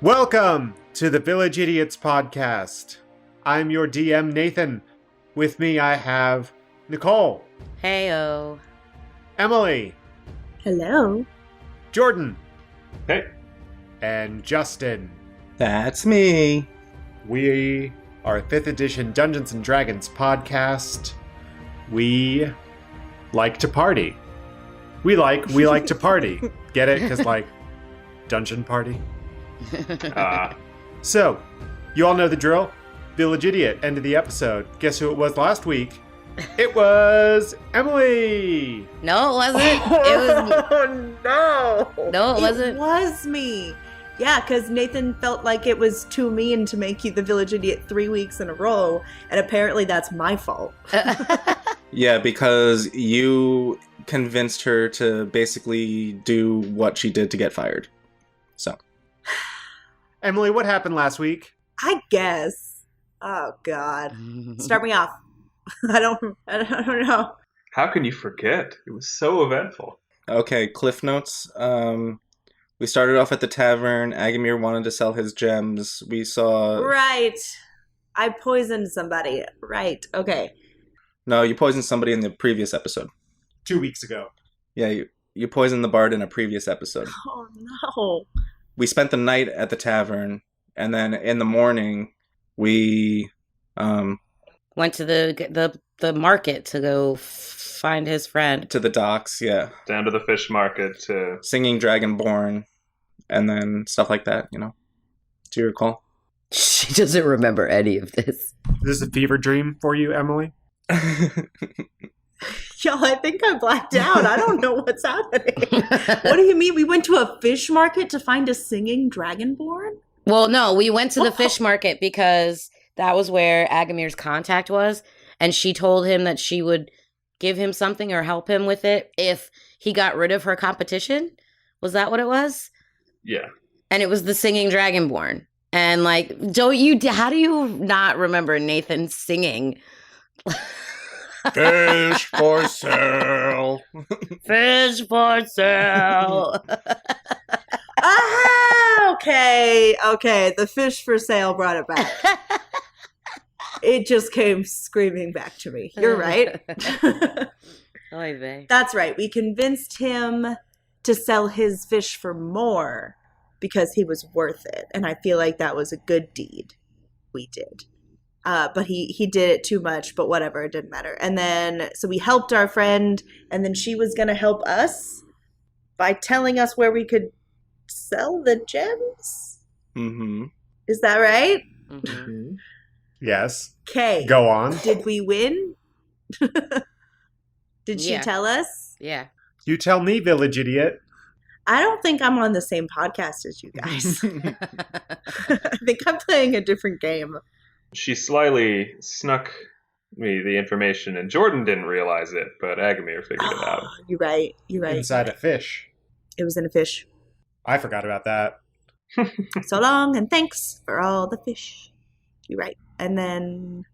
Welcome to the Village Idiots podcast. I'm your DM, Nathan. With me, I have Nicole. Heyo. Emily. Hello. Jordan. Hey. And Justin. That's me. We are a 5th edition Dungeons & Dragons podcast. We like to party. We like to party. Get it? Because, dungeon party. So, you all know the drill. Village Idiot, end of the episode. Guess who it was last week? It was Emily! No, it wasn't. It was. Oh, no. No, it wasn't. It was me. Yeah, because Nathan felt like it was too mean to make you the Village Idiot 3 weeks in a row, and apparently that's my fault. Yeah, because you convinced her to basically do what she did to get fired. So. Emily, what happened last week? I guess. Oh, God. Start me off. I don't know. How can you forget? It was so eventful. Okay, cliff notes. We started off at the tavern. Agamir wanted to sell his gems. We saw... Right. I poisoned somebody. Right. Okay. No, you poisoned somebody in the previous episode. 2 weeks ago. Yeah, you poisoned the bard in a previous episode. Oh, no. We spent the night at the tavern, and then in the morning, we... Went to the market to go find his friend. to the docks, yeah. Down to the fish market to... Singing Dragonborn, and then stuff like that, you know. Do you recall? She doesn't remember any of this. Is this a fever dream for you, Emily? Y'all, I think I blacked out. I don't know what's happening. What do you mean? We went to a fish market to find a singing dragonborn? Well, no, we went to the fish market because that was where Agamir's contact was, and she told him that she would give him something or help him with it if he got rid of her competition. Was that what it was? Yeah. And it was the singing dragonborn. And how do you not remember Nathan singing? Fish for sale. Fish for sale. Okay. The fish for sale brought it back. It just came screaming back to me. You're right. Oy vey. That's right. We convinced him to sell his fish for more because he was worth it. And I feel like that was a good deed we did. But he did it too much, but whatever, it didn't matter. And then, so we helped our friend, and then she was going to help us by telling us where we could sell the gems? Mm-hmm. Is that right? Mm-hmm. Yes. Okay. Go on. Did we win? Did she Yeah. tell us? Yeah. You tell me, Village Idiot. I don't think I'm on the same podcast as you guys. I think I'm playing a different game. She slyly snuck me the information, and Jordan didn't realize it, but Agamir figured it out. You're right. Inside a fish. It was in a fish. I forgot about that. So long, and thanks for all the fish. You're right. And then...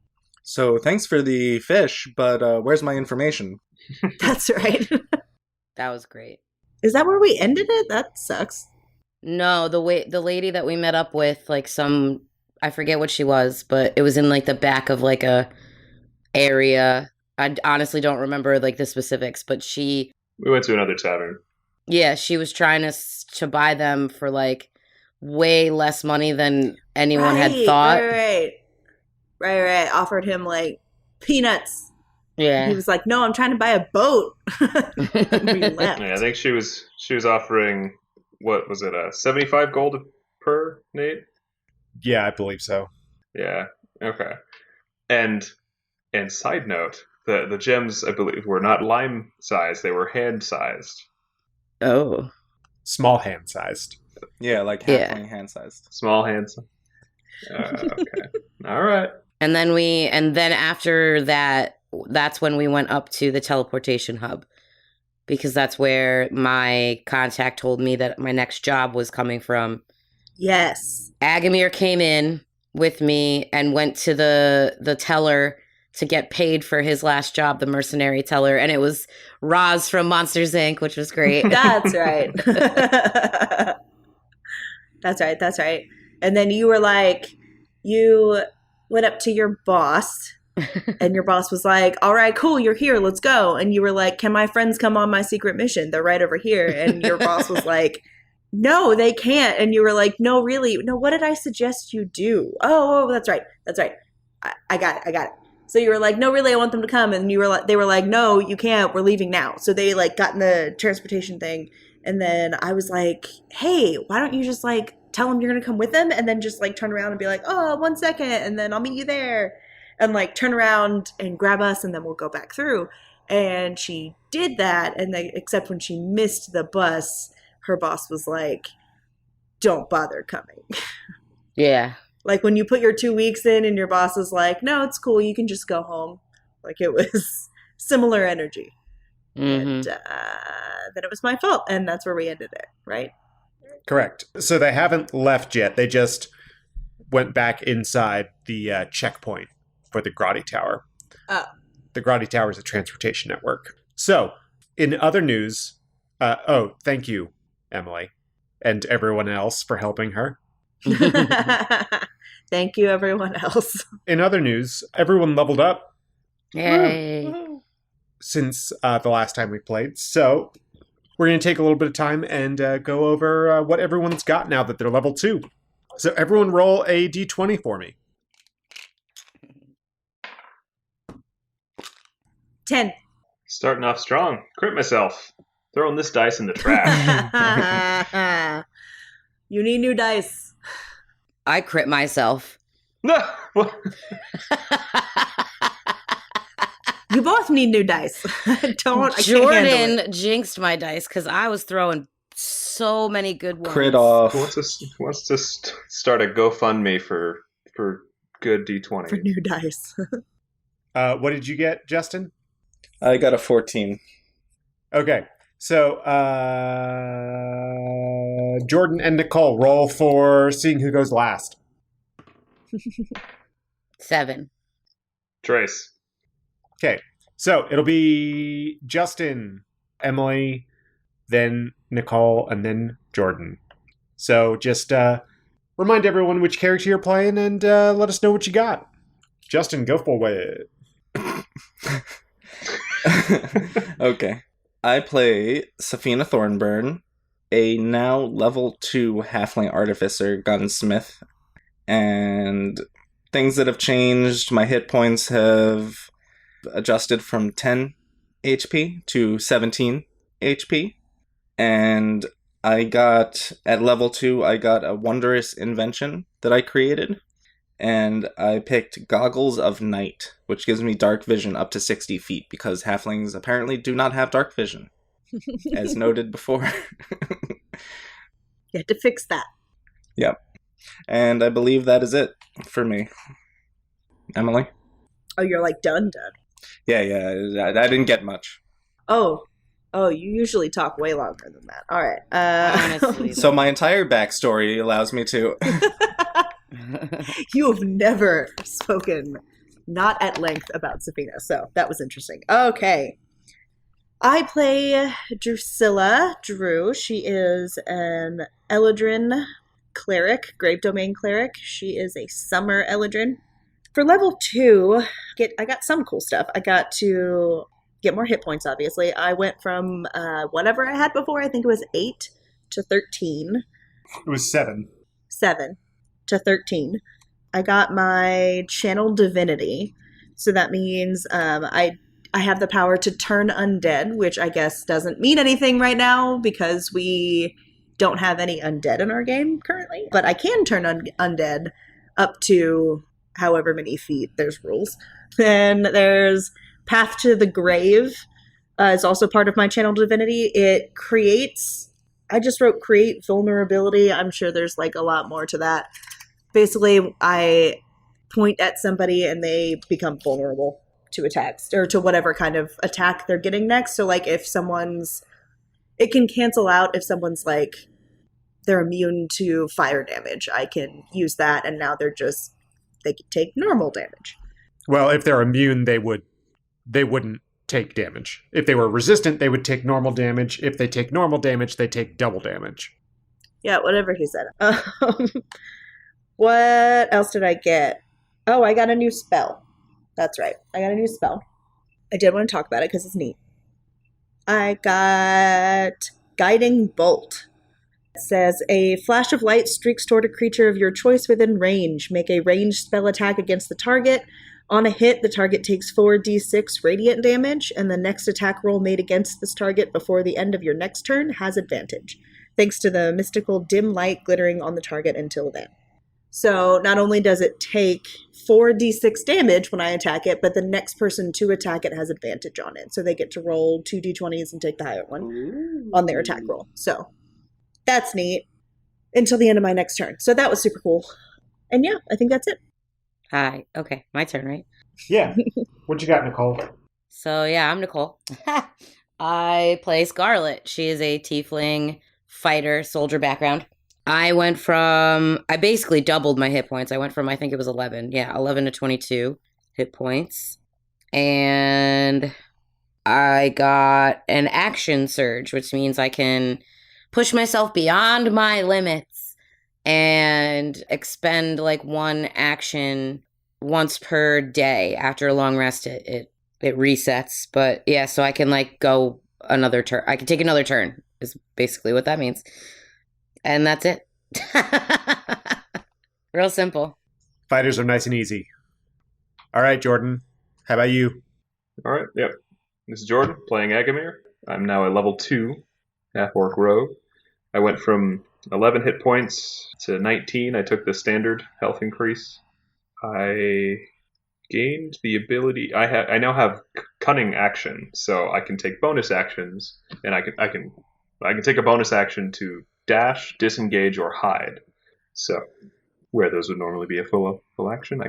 So, thanks for the fish, but where's my information? That's right. That was great. Is that where we ended it? That sucks. No, the lady that we met up with, I forget what she was, but it was in the back of a area. I honestly don't remember the specifics, but We went to another tavern. yeah, she was trying to buy them for way less money than anyone had thought. Right. Offered him peanuts. Yeah. He was like, no, I'm trying to buy a boat. We left. Yeah, I think she was offering, what was it, 75 gold per, Nate? Yeah, I believe so. Yeah, okay. And side note, the gems, I believe, were not lime-sized, they were hand-sized. Oh. Small hand-sized. Yeah, Yeah. halfling hand-sized. Small hands. Okay. All right. And then after that, that's when we went up to the teleportation hub, because that's where my contact told me that my next job was coming from. Yes. Agamir came in with me and went to the teller to get paid for his last job, the mercenary teller, and it was Roz from Monsters Inc., which was great. That's right. That's right. And then you were like, you went up to your boss, and your boss was like, all right, cool, you're here, let's go. And you were like, can my friends come on my secret mission? They're right over here. And your boss was like, no, they can't. And you were like, no, really? No, what did I suggest you do? Oh, that's right. I got it. So you were like, no, really, I want them to come. And they were like, no, you can't. We're leaving now. So they like got in the transportation thing. And then I was like, hey, why don't you just like tell them you're going to come with them? And then just like turn around and be like, oh, 1 second. And then I'll meet you there. And like turn around and grab us. And then we'll go back through. And she did that. And except when she missed the bus, her boss was like, don't bother coming. Yeah. Like when you put your 2 weeks in and your boss is like, no, it's cool, you can just go home. Like it was similar energy. And then it was my fault. And that's where we ended it, right? Correct. So they haven't left yet. They just went back inside the checkpoint for the Grotti Tower. Oh. The Grotti Tower is a transportation network. So in other news, thank you, Emily, and everyone else for helping her. Thank you, everyone else. In other news, everyone leveled up Yay. since the last time we played. So we're going to take a little bit of time and go over what everyone's got now that they're level 2. So everyone roll a d20 for me. 10. Starting off strong. Crit myself. Throwing this dice in the trash. You need new dice. I crit myself. No! What? You both need new dice. I can't handle it. Jordan jinxed my dice because I was throwing so many good ones. Crit off. Who wants to start a GoFundMe for good D20? For new dice. What did you get, Justin? I got a 14. Okay. So, Jordan and Nicole, roll for seeing who goes last. 7. Trace. Okay. So, it'll be Justin, Emily, then Nicole, and then Jordan. So, just remind everyone which character you're playing and let us know what you got. Justin, go for it. Okay. I play Safina Thornburn, a now level 2 halfling artificer gunsmith. And things that have changed, my hit points have adjusted from 10 HP to 17 HP. And at level 2, I got a wondrous invention that I created. And I picked Goggles of Night, which gives me dark vision up to 60 feet, because halflings apparently do not have dark vision, as noted before. You had to fix that. Yep. And I believe that is it for me. Emily? Oh, you're like done. Yeah, I didn't get much. Oh, you usually talk way longer than that. All right. Honestly. So my entire backstory allows me to... You have never spoken not at length about Safina, so that was interesting. Okay. I play Drusilla Drew. She is an Eladrin cleric, Grave Domain cleric. She is a summer Eladrin. For level 2, I got some cool stuff. I got to get more hit points, obviously. I went from whatever I had before, I think it was 8 to 13. It was 7. 7 to 13. I got my channel divinity. So that means I have the power to turn undead, which I guess doesn't mean anything right now because we don't have any undead in our game currently. But I can turn undead up to however many feet. There's rules. Then there's Path to the Grave is also part of my channel divinity. It creates, I just wrote create vulnerability. I'm sure there's like a lot more to that. Basically, I point at somebody and they become vulnerable to attacks or to whatever kind of attack they're getting next. So like if it can cancel out if someone's like, they're immune to fire damage. I can use that and now they can take normal damage. Well, if they're immune, they wouldn't take damage. If they were resistant, they would take normal damage. If they take normal damage, they take double damage. Yeah, whatever he said. What else did I get? Oh, I got a new spell. That's right. I got a new spell. I did want to talk about it because it's neat. I got Guiding Bolt. It says, a flash of light streaks toward a creature of your choice within range. Make a ranged spell attack against the target. On a hit, the target takes 4d6 radiant damage, and the next attack roll made against this target before the end of your next turn has advantage, thanks to the mystical dim light glittering on the target until then. So not only does it take 4d6 damage when I attack it, but the next person to attack it has advantage on it. So they get to roll 2d20s and take the higher one on their attack roll. So that's neat until the end of my next turn. So that was super cool. And yeah, I think that's it. Hi. Okay, my turn, right? Yeah. What you got, Nicole? So yeah, I'm Nicole. I play Scarlet. She is a tiefling fighter, soldier background. I basically doubled my hit points. I went from, I think it was 11 to 22 hit points. And I got an action surge, which means I can push myself beyond my limits and expend like one action once per day. After a long rest, it resets. But yeah, so I can like go another turn. I can take another turn is basically what that means. And that's it. Real simple. Fighters are nice and easy. All right, Jordan. How about you? All right, yep. This is Jordan, playing Agamir. I'm now a level 2 half-orc rogue. I went from 11 hit points to 19. I took the standard health increase. I gained the ability. I now have cunning action, so I can take bonus actions, and I can take a bonus action to dash, disengage, or hide. So where those would normally be a full action, I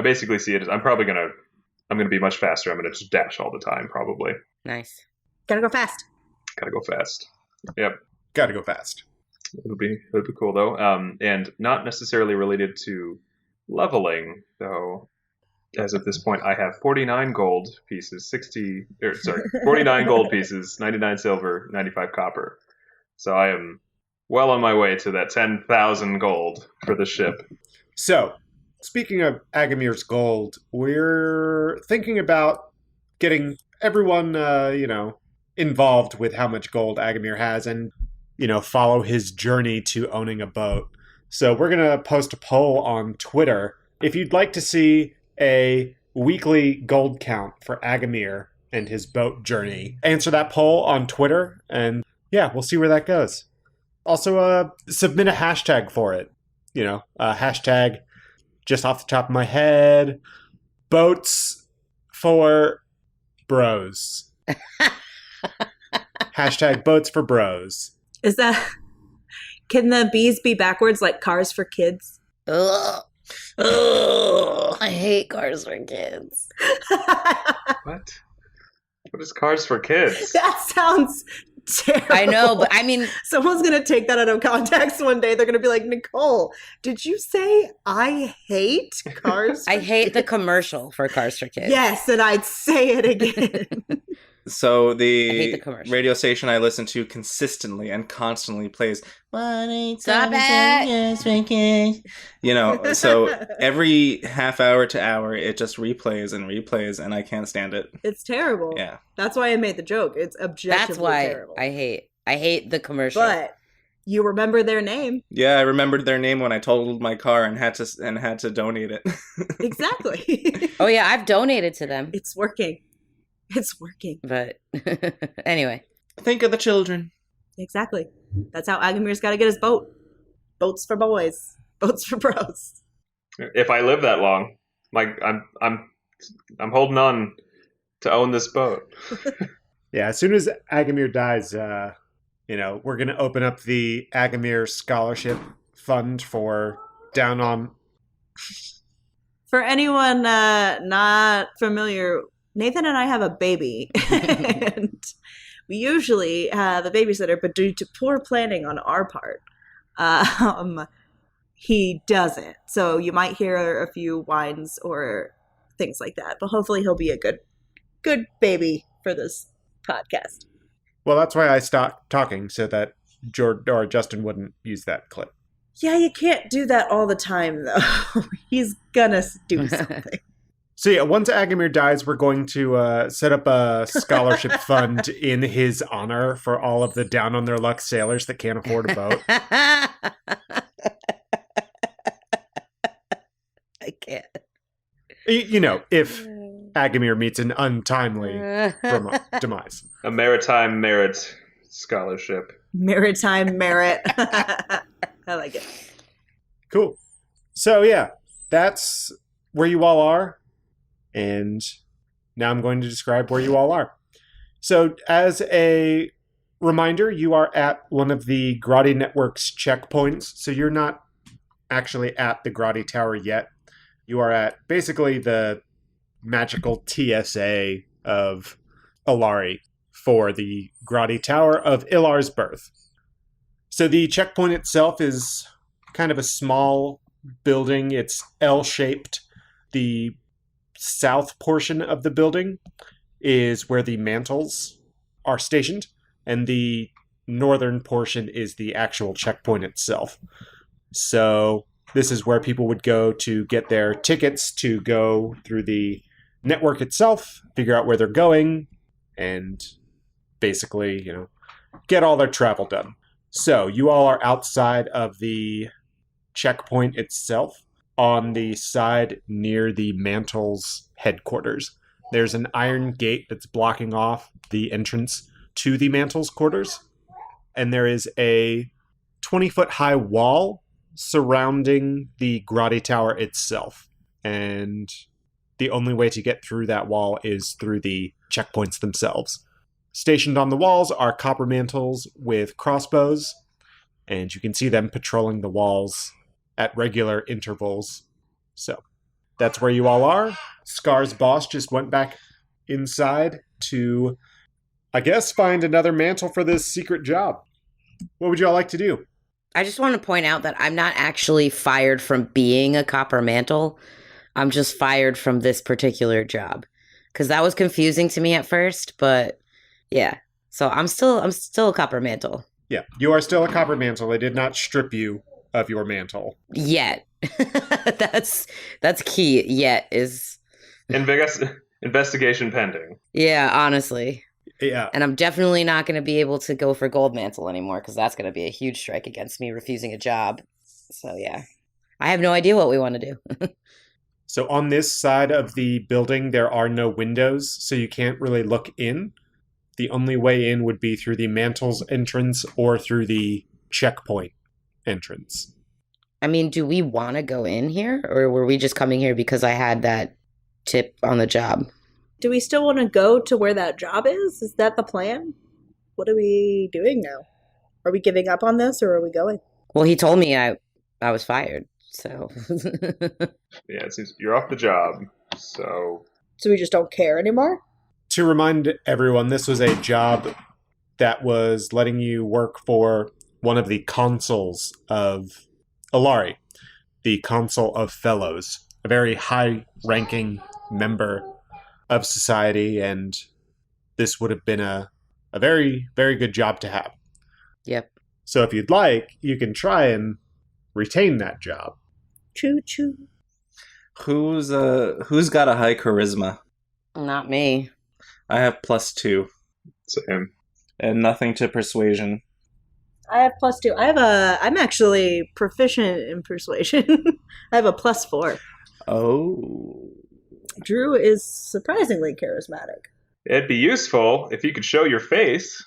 basically see it as I'm gonna be much faster. I'm gonna just dash all the time, probably. Nice. Gotta go fast. Gotta go fast. Yep. Gotta go fast. It'll be cool though. And not necessarily related to leveling though. As of this point, I have 49 gold pieces, 49 gold pieces, 99 silver, 95 copper. So I am well on my way to that 10,000 gold for the ship. So, speaking of Agamir's gold, we're thinking about getting everyone, involved with how much gold Agamir has and, follow his journey to owning a boat. So we're going to post a poll on Twitter. If you'd like to see a weekly gold count for Agamir and his boat journey, answer that poll on Twitter, and yeah, we'll see where that goes. Also, submit a hashtag for it. Hashtag, just off the top of my head, boats for bros. Hashtag boats for bros. Is that... Can the B's be backwards like cars for kids? Ugh. Ugh. I hate cars for kids. What? What is Cars for Kids? That sounds terrible. I know, but I mean... Someone's going to take that out of context one day. They're going to be like, Nicole, did you say I hate cars for I hate the kids? commercial for Cars for Kids. Yes, and I'd say it again. So I hate the the commercial. radio station I listen to consistently and constantly plays Stop it! So every half hour to hour it just replays and replays and I can't stand it. It's terrible. Yeah. That's why I made the joke. It's objectively That's why terrible. I hate the commercial. But you remember their name. Yeah, I remembered their name when I totaled my car and had to donate it. Exactly. Oh yeah, I've donated to them. It's working. It's working. But anyway. Think of the children. Exactly. That's how Agamir's got to get his boat. Boats for boys. Boats for bros. If I live that long, I'm holding on to own this boat. Yeah, as soon as Agamir dies, we're going to open up the Agamir Scholarship Fund for down on... For anyone not familiar, Nathan and I have a baby. And we usually have a babysitter, but due to poor planning on our part, he doesn't. So you might hear a few whines or things like that. But hopefully he'll be a good baby for this podcast. Well, that's why I stopped talking, so that Justin wouldn't use that clip. Yeah, you can't do that all the time, though. He's gonna do something. So yeah, once Agamir dies, we're going to set up a scholarship fund in his honor for all of the down on their luck sailors that can't afford a boat. I can't. You know, if Agamir meets an untimely demise. A maritime merit scholarship. Maritime merit. I like it. Cool. So yeah, that's where you all are. And now I'm going to describe where you all are. So as a reminder, you are at one of the Grotti Network's checkpoints. So you're not actually at the Grotti Tower yet. You are at basically the magical TSA of Ilari for the Grotti Tower of Ilar's birth. So the checkpoint itself is kind of a small building. It's L-shaped. The south portion of the building is where the mantles are stationed, and the northern portion is the actual checkpoint itself. So this is where people would go to get their tickets to go through the network itself, figure out where they're going, and basically, get all their travel done. So you all are outside of the checkpoint itself on the side near the Mantle's headquarters. There's an iron gate that's blocking off the entrance to the Mantle's quarters, and there is a 20-foot high wall surrounding the Grotti Tower itself. And the only way to get through that wall is through the checkpoints themselves. Stationed on the walls are copper mantles with crossbows, and you can see them patrolling the walls at regular intervals. So that's where you all are. Scar's boss just went back inside to, I guess, find another mantle for this secret job. What would you all like to do? I just want to point out that I'm not actually fired from being a copper mantle. I'm just fired from this particular job. Because that was confusing to me at first, but yeah. So I'm still a copper mantle. Yeah, you are still a copper mantle. They did not strip you of your mantle. Yet. That's key. Yet is Investigation pending. Yeah, honestly. Yeah. And I'm definitely not going to be able to go for gold mantle anymore because that's going to be a huge strike against me refusing a job. So yeah, I have no idea what we want to do. So on this side of the building, there are no windows, so you can't really look in. The only way in would be through the mantle's entrance or through the checkpoint entrance. I mean, do we want to go in here, or were we just coming here because I had that tip on the job? Do we still want to go to where that job is? Is that the plan? What are we doing now? Are we giving up on this, or are we going? Well, he told me I was fired, so... Yeah, it seems you're off the job, so... So we just don't care anymore? To remind everyone, this was a job that was letting you work for one of the consuls of Ilari, the Consul of Fellows, a very high-ranking member of society, and this would have been a very, very good job to have. Yep. So if you'd like, you can try and retain that job. Choo-choo. Who's got a high charisma? Not me. I have +2 Same. and nothing to persuasion. I have +2. I'm actually proficient in persuasion. I have a +4. Oh. Drew is surprisingly charismatic. It'd be useful if you could show your face.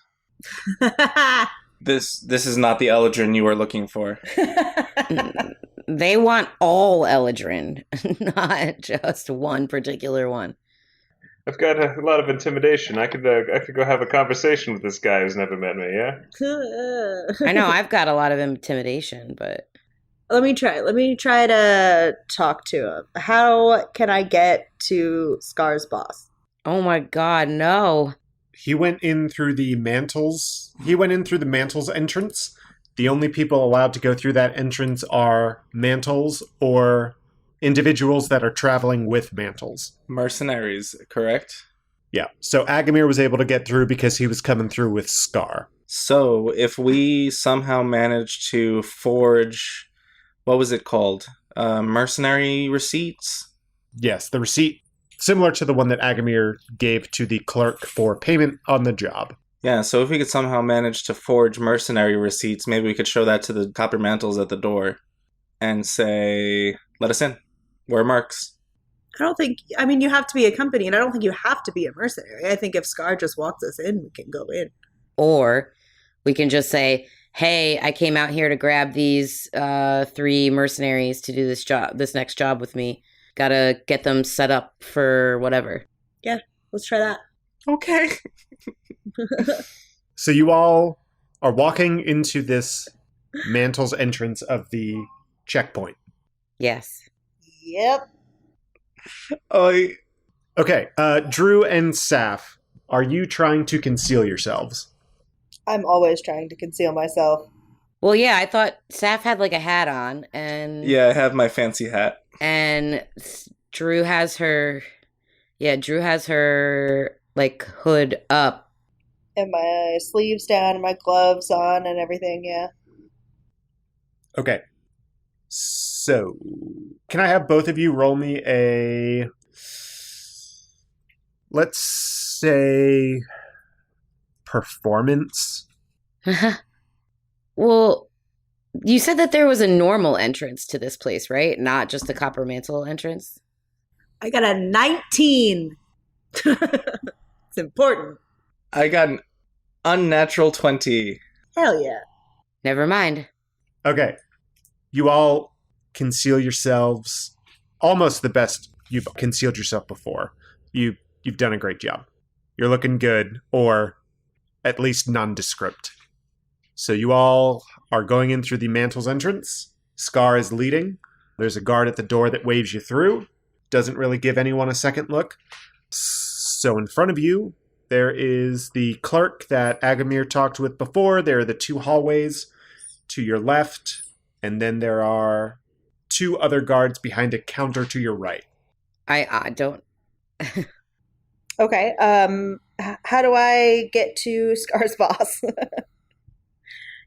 This is not the Eldrin you were looking for. They want all Eldrin, not just one particular one. I've got a lot of intimidation. I could go have a conversation with this guy who's never met me. Yeah. I know I've got a lot of intimidation, but Let me try to talk to him. How can I get to Scar's boss? oh my god, no. He went in through the mantles. He went in through the mantles entrance. The only people allowed to go through that entrance are mantles or individuals that are traveling with mantles. Mercenaries, correct? Yeah. So Agamir was able to get through because he was coming through with Scar. So, if we somehow manage to forge what was it called? Mercenary receipts? Yes, the receipt similar to the one that Agamir gave to the clerk for payment on the job. Yeah, so if we could somehow manage to forge mercenary receipts, maybe we could show that to the copper mantles at the door and say, let us in. We're mercs. I don't think, I mean, you have to be a company, and I don't think you have to be a mercenary. I think if Scar just walks us in, we can go in. Or we can just say, hey, I came out here to grab these 3 mercenaries to do this next job with me. Gotta get them set up for whatever. Yeah, let's try that. Okay. So you all are walking into this Mantle's entrance of the checkpoint. Yes. Yep. Okay, Drew and Saf, are you trying to conceal yourselves? I'm always trying to conceal myself. Well, yeah, I thought Saf had like a hat on, and Yeah, I have my fancy hat. and Drew has her, Drew has her like hood up. And my sleeves down, and my gloves on, and everything, yeah. Okay. So, can I have both of you roll me a, let's say, performance? Well, you said that there was a normal entrance to this place, right? Not just the Copper Mantle entrance. I got a 19. It's important. I got an unnatural 20. Hell yeah. Never mind. Okay. You all conceal yourselves almost the best you've concealed yourself before. You've done a great job. You're looking good, or at least nondescript. So you all are going in through the Mantle's entrance. Scar is leading. There's a guard at the door that waves you through. Doesn't really give anyone a second look. So in front of you, there is the clerk that Agamir talked with before. There are the 2 hallways to your left, and then there are 2 other guards behind a counter to your right. I don't. Okay, how do I get to Scar's boss?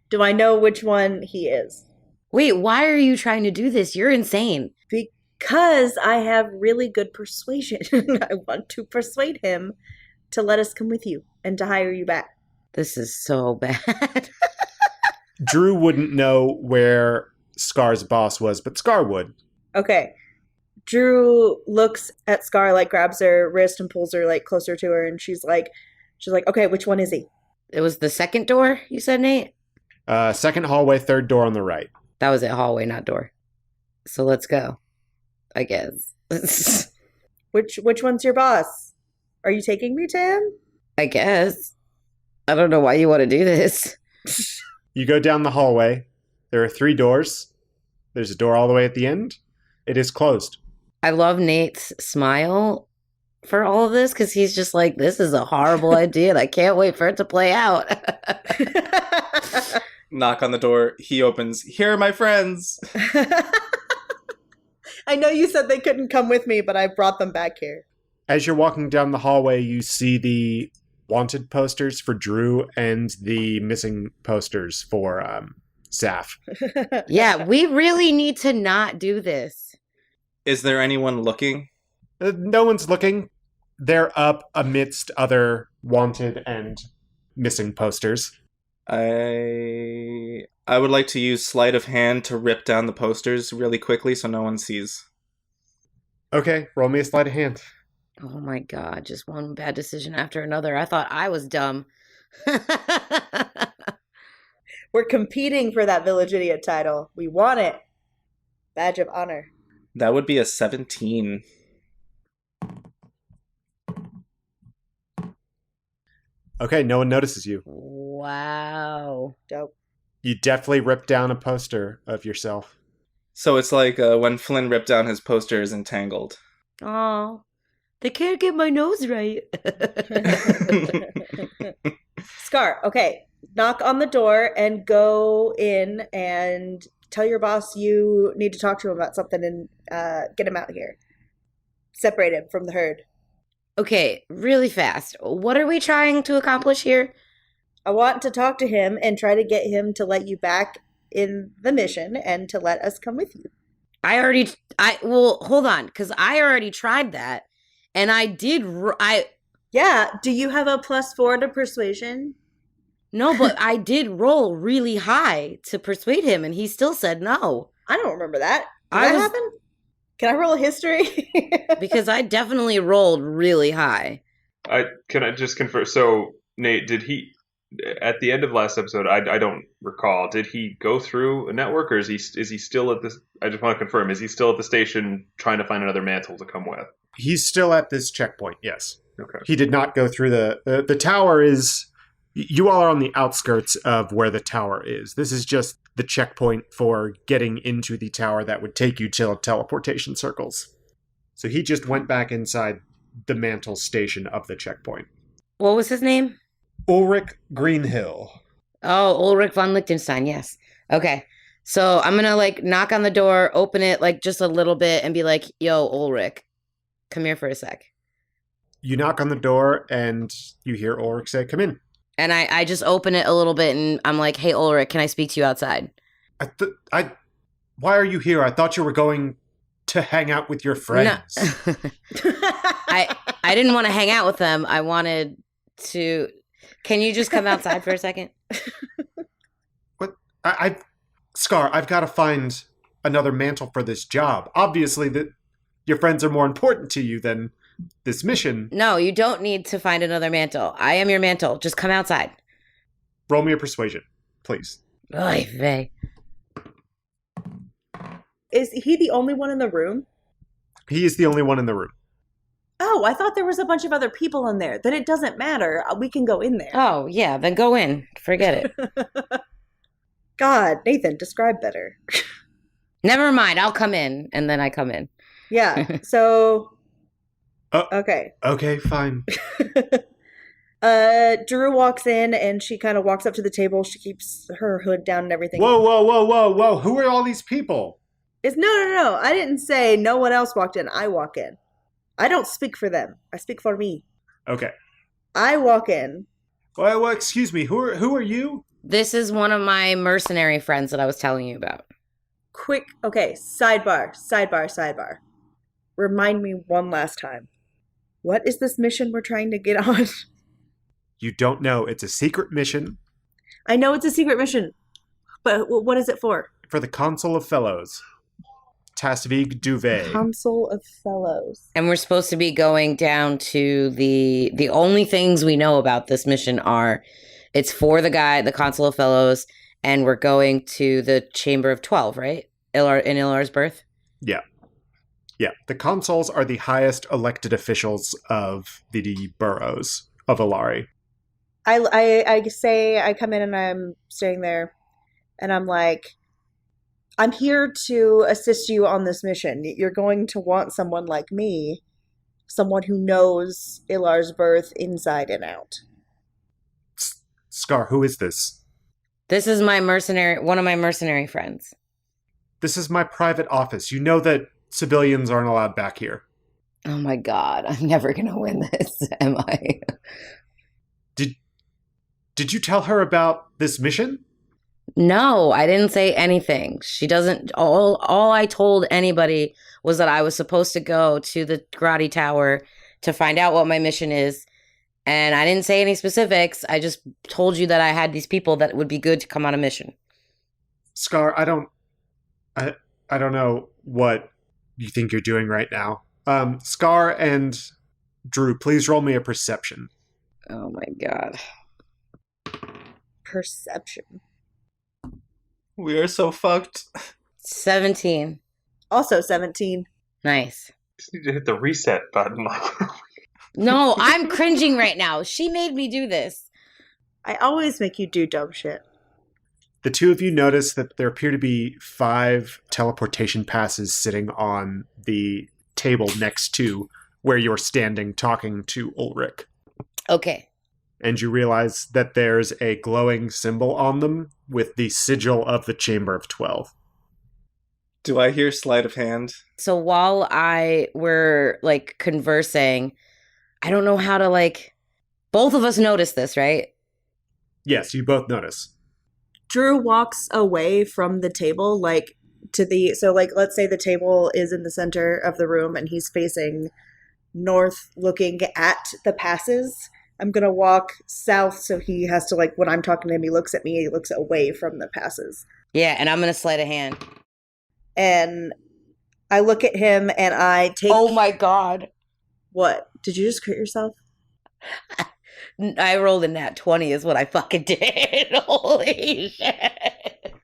Do I know which one he is? Wait, why are you trying to do this? You're insane. Because I have really good persuasion. I want to persuade him to let us come with you and to hire you back. This is so bad. Drew wouldn't know where Scar's boss was, but Scar would. Okay. Drew looks at Scar, like grabs her wrist and pulls her like closer to her, and she's like, okay, which one is he? It was the second door, you said, Nate? Second hallway, 3rd door on the right. That was it, hallway, not door. So let's go, I guess. Which one's your boss? Are you taking me to him? I guess. I don't know why you want to do this. You go down the hallway. There are 3 doors. There's a door all the way at the end. It is closed. I love Nate's smile for all of this because he's just like, this is a horrible idea and I can't wait for it to play out. Knock on the door. He opens. Here are my friends. I know you said they couldn't come with me, but I brought them back here. As you're walking down the hallway, you see the wanted posters for Drew and the missing posters for Saf. Yeah, we really need to not do this. Is there anyone looking? No one's looking. They're up amidst other wanted and missing posters. I would like to use sleight of hand to rip down the posters really quickly so no one sees. Okay, roll me a sleight of hand. Oh my God, just one bad decision after another. I thought I was dumb. We're competing for that village idiot title. We want it. Badge of honor. That would be a 17. Okay, no one notices you. Wow. Dope. You definitely ripped down a poster of yourself. So it's like when Flynn ripped down his posters in Tangled. Oh, they can't get my nose right. Scar, okay. Knock on the door and go in and tell your boss you need to talk to him about something and get him out here. Separate him from the herd. Okay, really fast. What are we trying to accomplish here? I want to talk to him and try to get him to let you back in the mission and to let us come with you. Hold on, because I already tried that, and I did. Yeah. Do you have a +4 to persuasion? No, but I did roll really high to persuade him, and he still said no. I don't remember that. Did I that was- happen? Can I roll a history? Because I definitely rolled really high. Can I just confirm? So Nate, did he at the end of last episode? I don't recall. Did he go through a network, or is he still at this? I just want to confirm. Is he still at the station trying to find another mantle to come with? He's still at this checkpoint, yes. Okay. He did not go through the tower is... You all are on the outskirts of where the tower is. This is just the checkpoint for getting into the tower that would take you to teleportation circles. So he just went back inside the mantle station of the checkpoint. What was his name? Ulrich Greenhill. Oh, Ulrich von Liechtenstein, yes. Okay. So I'm gonna knock on the door, open it just a little bit, and be like, yo, Ulrich, come here for a sec. You knock on the door and you hear Ulrich say, come in. And I just open it a little bit, and I'm like, hey, Ulrich, can I speak to you outside? Why are you here? I thought you were going to hang out with your friends. No. I didn't want to hang out with them. I wanted to... Can you just come outside for a second? What? Scar, I've got to find another mantle for this job. Obviously, your friends are more important to you than this mission. No, you don't need to find another mantle. I am your mantle. Just come outside. Roll me a persuasion, please. Oy vey. Is he the only one in the room? He is the only one in the room. Oh, I thought there was a bunch of other people in there. Then it doesn't matter. We can go in there. Oh, yeah, then go in. Forget it. God, Nathan, describe better. Never mind. I'll come in. And then I come in. Yeah, so... Okay. Okay, fine. Drew walks in and she kind of walks up to the table. She keeps her hood down and everything. Whoa. Who are all these people? No. I didn't say no one else walked in. I walk in. I don't speak for them. I speak for me. Okay. I walk in. Well, excuse me. Who are you? This is one of my mercenary friends that I was telling you about. Quick. Okay. Sidebar. Remind me one last time. What is this mission we're trying to get on? You don't know. It's a secret mission I know it's a secret mission, but what is it for? for the Council of Fellows. Tasvig Duvet. Council of Fellows. And we're supposed to be going down to the only things we know about this mission are it's for the Council of Fellows, and we're going to the Chamber of 12, right? In Ilar's birth? Yeah. The consuls are the highest elected officials of the boroughs of Ilari. I come in and I'm staying there, and I'm like, I'm here to assist you on this mission. You're going to want someone like me, someone who knows Ilar's birth inside and out. Scar, who is this? This is one of my mercenary friends. This is my private office. You know that civilians aren't allowed back here. Oh my god, I'm never gonna win this, am I? Did you tell her about this mission? No, I didn't say anything. She doesn't. All I told anybody was that I was supposed to go to the Grotty Tower to find out what my mission is. And I didn't say any specifics. I just told you that I had these people that would be good to come on a mission. Scar, I don't know what you think you're doing right now. Scar and Drew, please roll me a perception. Oh my god. Perception. We are so fucked. 17. Also 17. Nice. Just need to hit the reset button. No, I'm cringing right now. She made me do this. I always make you do dumb shit. The two of you notice that there appear to be 5 teleportation passes sitting on the table next to where you're standing talking to Ulrich. Okay. And you realize that there's a glowing symbol on them with the sigil of the Chamber of 12. Do I hear sleight of hand? So while we're conversing, I don't know how to both of us notice this, right? Yes, you both notice. Drew walks away from the table, like to the, so like let's say the table is in the center of the room and he's facing north looking at the passes. I'm gonna walk south so he has to, like, when I'm talking to him, he looks at me, he looks away from the passes. Yeah, and I'm gonna sleight of hand. And I look at him and I take. Oh my god. What? Did you just crit yourself? I rolled a nat 20 is what I fucking did. Holy shit.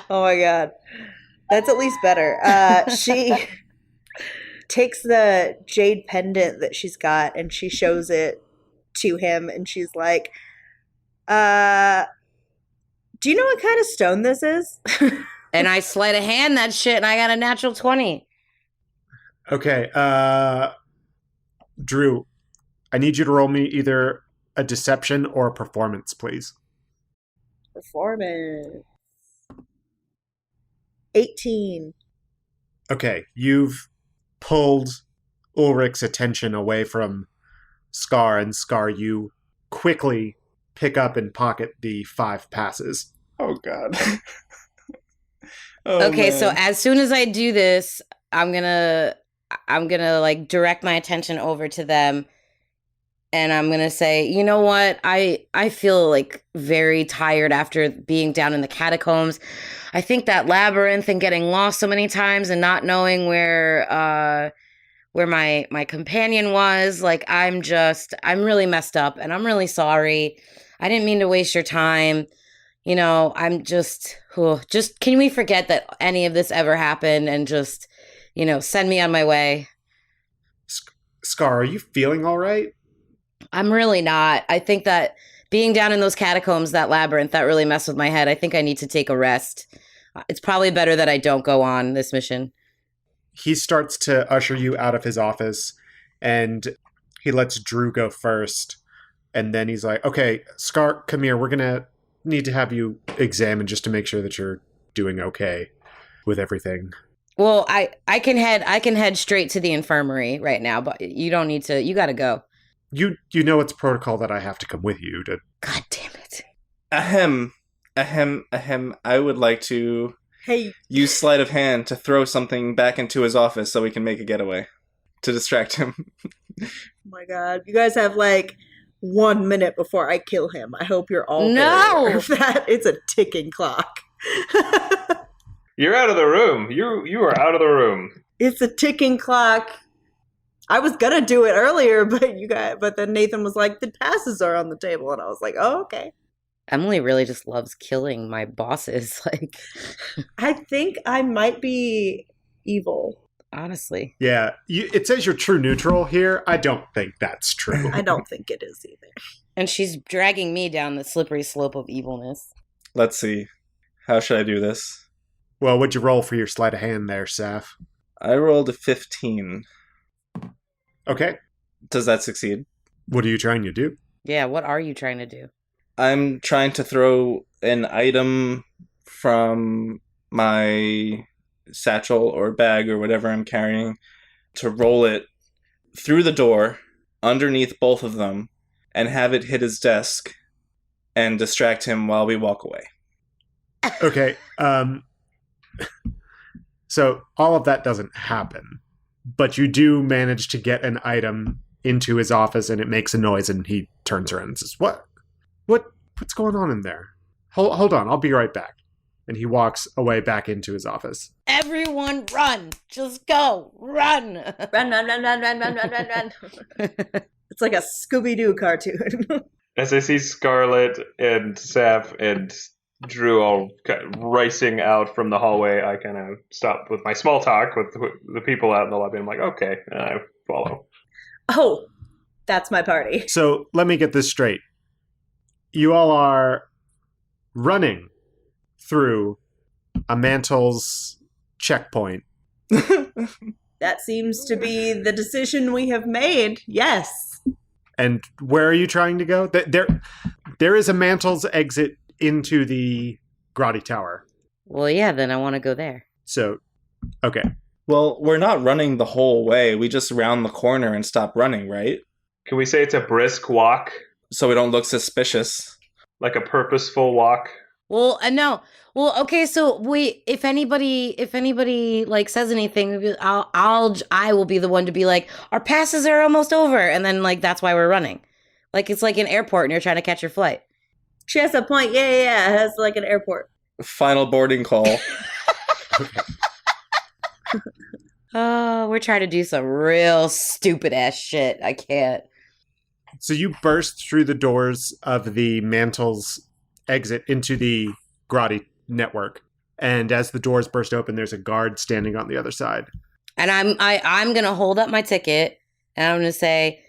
Oh my god. That's at least better. She takes the jade pendant that she's got and she shows it to him and she's like, do you know what kind of stone this is? And I sleight of hand that shit and I got a natural 20. Okay, Drew, I need you to roll me either a deception or a performance, please. Performance. 18. Okay, you've pulled Ulrich's attention away from Scar, and Scar, you quickly pick up and pocket the 5 passes. Oh, God. Oh, Okay, man. so as soon as I do this, I'm gonna like direct my attention over to them and I'm gonna say, you know what? I feel like very tired after being down in the catacombs. I think that labyrinth and getting lost so many times and not knowing where my companion was, like I'm really messed up and I'm really sorry. I didn't mean to waste your time. You know, I'm just can we forget that any of this ever happened and just, you know, send me on my way. Scar, are you feeling all right? I'm really not. I think that being down in those catacombs, that labyrinth, that really messed with my head. I think I need to take a rest. It's probably better that I don't go on this mission. He starts to usher you out of his office, and he lets Drew go first. And then he's like, okay, Scar, come here. We're going to need to have you examined just to make sure that you're doing okay with everything. Well, I can head straight to the infirmary right now, but you don't need to. You got to go. You know it's protocol that I have to come with you to. God damn it. Ahem. I would like to Hey, use sleight of hand to throw something back into his office so we can make a getaway. To distract him. oh my god. You guys have like 1 minute before I kill him. I hope you're all No! aware of that. It's a ticking clock. You're out of the room. You are out of the room. It's a ticking clock. I was gonna do it earlier, but then Nathan was like, the passes are on the table, and I was like, oh, okay. Emily really just loves killing my bosses. Like, I think I might be evil. honestly. Yeah, it says you're true neutral here. I don't think that's true. I don't think it is either. And she's dragging me down the slippery slope of evilness. Let's see. How should I do this? Well, what'd you roll for your sleight of hand there, Saf? I rolled a 15. Okay. Does that succeed? What are you trying to do? Yeah, what are you trying to do? I'm trying to throw an item from my satchel or bag or whatever I'm carrying to roll it through the door, underneath both of them, and have it hit his desk and distract him while we walk away. Okay. So all of that doesn't happen, but you do manage to get an item into his office and it makes a noise and he turns around and says, what's going on in there? Hold on, I'll be right back. And he walks away back into his office. Everyone run! Just go! Run! Run. It's like a Scooby-Doo cartoon. As I see Scarlet and Saf and Drew all kind of racing out from the hallway, I kind of stop with my small talk with the people out in the lobby. I'm like, okay, and I follow. Oh, that's my party. So let me get this straight. You all are running through a Mantle's checkpoint. That seems to be the decision we have made. Yes. And where are you trying to go? There is a Mantle's exit into the Grotti Tower. Well, yeah, then I want to go there. So, okay. Well, we're not running the whole way. We just round the corner and stop running, right? Can we say it's a brisk walk? So we don't look suspicious. Like a purposeful walk? Well, no. Well, okay. So if anybody like says anything, I will be the one to be like, our passes are almost over, and then like that's why we're running. Like it's like an airport, and you're trying to catch your flight. She has a point. Yeah. It has like an airport. Final boarding call. Oh, we're trying to do some real stupid ass shit. I can't. So you burst through the doors of the Mantle's exit into the Grotti network. And as the doors burst open, there's a guard standing on the other side. And I'm gonna hold up my ticket, and I'm gonna say,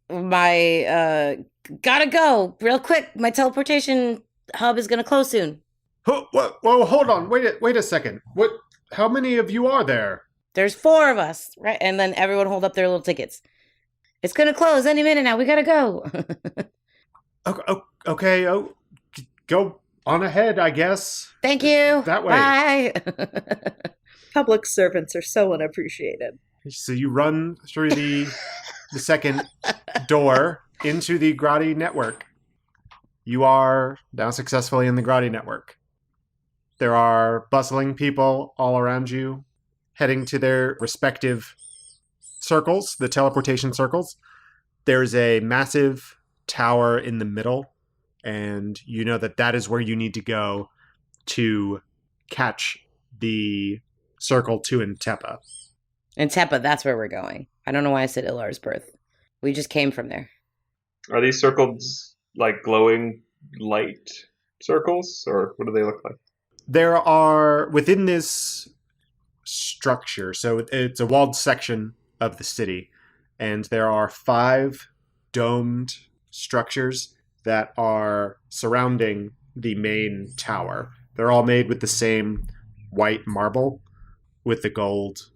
gotta go real quick. My teleportation hub is gonna close soon. Whoa, hold on. Wait a second. What? How many of you are there? There's 4 of us, right? And then everyone hold up their little tickets. It's gonna close any minute now. We gotta go. Okay. Go on ahead, I guess. Thank you. That way. Bye. Public servants are so unappreciated. So you run through the second door into the Grotti network. You are now successfully in the Grotti network. There are bustling people all around you, heading to their respective circles, the teleportation circles. There's a massive tower in the middle, and you know that is where you need to go to catch the circle to Intepa. And Tepa, that's where we're going. I don't know why I said Ilar's birth. We just came from there. Are these circles like glowing light circles, or what do they look like? There are, within this structure, so it's a walled section of the city, and there are 5 domed structures that are surrounding the main tower. They're all made with the same white marble with the gold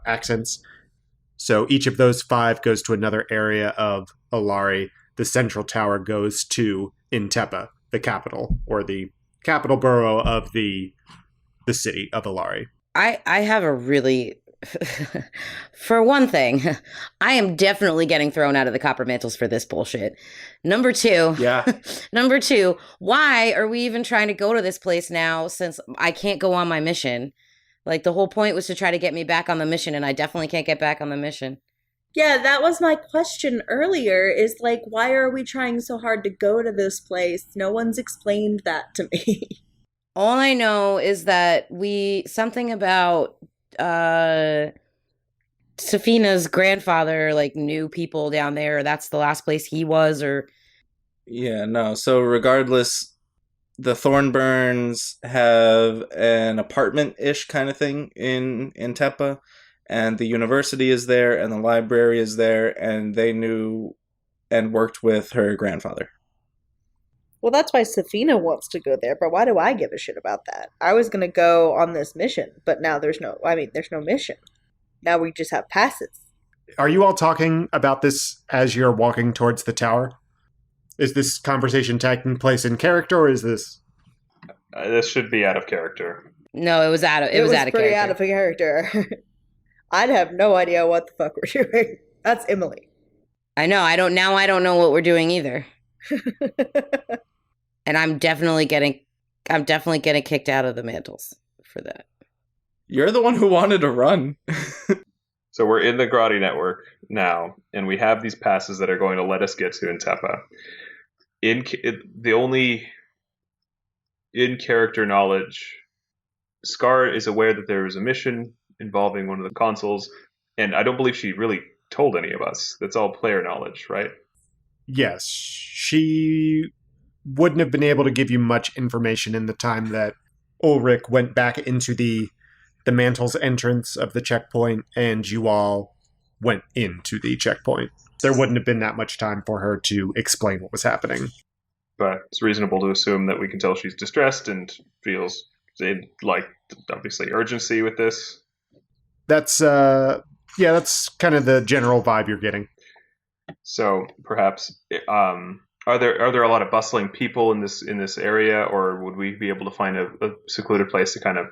accents. So each of those 5 goes to another area of Alari. The central tower goes to Intepa, the capital, or the capital borough of the city of Alari. I have a really... For one thing, I am definitely getting thrown out of the Copper Mantles for this bullshit. Number 2, Number 2, why are we even trying to go to this place now since I can't go on my mission? Like, the whole point was to try to get me back on the mission, and I definitely can't get back on the mission. Yeah, that was my question earlier, is like, why are we trying so hard to go to this place? No one's explained that to me. All I know is that something about Safina's grandfather like knew people down there. That's the last place he was, or Yeah, no. So regardless, the Thornburns have an apartment-ish kind of thing in Tepa, and the university is there, and the library is there, and they knew and worked with her grandfather. Well, that's why Safina wants to go there, but why do I give a shit about that? I was going to go on this mission, but now there's no mission. Now we just have passes. Are you all talking about this as you're walking towards the tower? Is this conversation taking place in character, or is this... This should be out of character. no, it was out of pretty character. out of character. I'd have no idea what the fuck we're doing. That's Emily. I know. I don't know what we're doing either. And I'm definitely getting kicked out of the Mantles for that. You're the one who wanted to run. So we're in the Grotti network now, and we have these passes that are going to let us get to Intepa. The only in-character knowledge, Scar is aware that there is a mission involving one of the consuls, and I don't believe she really told any of us. That's all player knowledge, right? Yes, she wouldn't have been able to give you much information in the time that Ulrich went back into the Mantle's entrance of the checkpoint, and you all went into the checkpoint. There wouldn't have been that much time for her to explain what was happening. But it's reasonable to assume that we can tell she's distressed and feels, obviously urgency with this. That's, that's kind of the general vibe you're getting. So perhaps, are there a lot of bustling people in this area, or would we be able to find a secluded place to kind of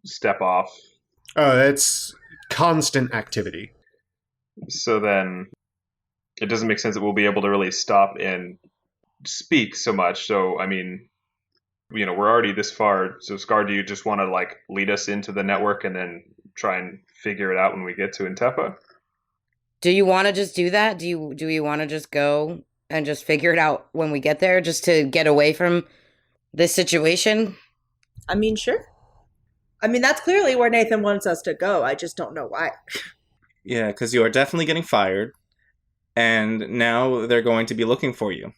step off? It's constant activity. So then, it doesn't make sense that we'll be able to really stop and speak so much. So, I mean, we're already this far. So, Scar, do you just want to like lead us into the network and then try and figure it out when we get to Intepa? Do you want to just do that? Do you want to just go and just figure it out when we get there, just to get away from this situation? I mean, sure. I mean, that's clearly where Nathan wants us to go. I just don't know why. Yeah, because you are definitely getting fired, and now they're going to be looking for you.